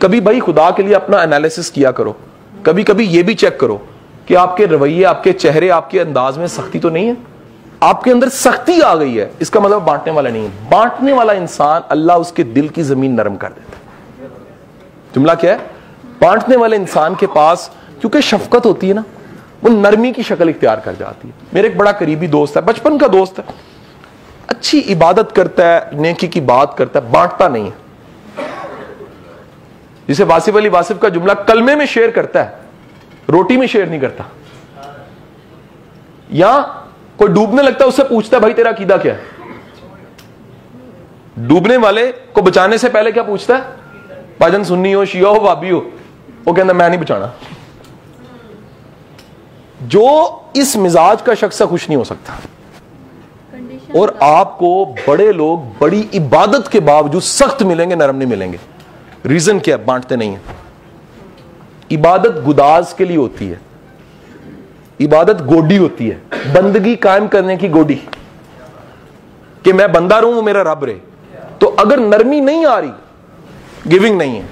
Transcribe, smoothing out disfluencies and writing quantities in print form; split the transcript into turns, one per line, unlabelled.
کبھی بھائی خدا کے لیے اپنا انالیسس کیا کرو, کبھی کبھی یہ بھی چیک کرو کہ آپ کے رویے, آپ کے چہرے, آپ کے انداز میں سختی تو نہیں ہے. آپ کے اندر سختی آ گئی ہے, اس کا مطلب بانٹنے والا نہیں ہے. بانٹنے والا انسان اللہ اس کے دل کی زمین نرم کر دیتا ہے. جملہ کیا ہے؟ بانٹنے والے انسان کے پاس کیونکہ شفقت ہوتی ہے نا, وہ نرمی کی شکل اختیار کر جاتی ہے. میرے ایک بڑا قریبی دوست ہے, بچپن کا دوست ہے, اچھی عبادت کرتا ہے, نیکی کی بات کرتا ہے, بانٹتا نہیں ہے. جسے واصف علی واصف کا جملہ, کلمے میں شیئر کرتا ہے, روٹی میں شیئر نہیں کرتا. یا کوئی ڈوبنے لگتا ہے, اس سے پوچھتا ہے بھائی تیرا عقیدہ کیا ہے. ڈوبنے والے کو بچانے سے پہلے کیا پوچھتا ہے؟ بھاجن سنی ہو, شیعہ ہو, وابی ہو. وہ کہتا ہے میں نہیں بچانا. جو اس مزاج کا شخص سے خوش نہیں ہو سکتا. اور آپ کو بڑے لوگ بڑی عبادت کے باوجود سخت ملیں گے, نرم نہیں ملیں گے. ریزن کیا ہے؟ بانٹتے نہیں ہیں. عبادت گداز کے لیے ہوتی ہے, عبادت گوڈی ہوتی ہے, بندگی قائم کرنے کی گوڈی, کہ میں بندہ رہوں وہ میرا رب رہے. تو اگر نرمی نہیں آ رہی, گیونگ نہیں ہے.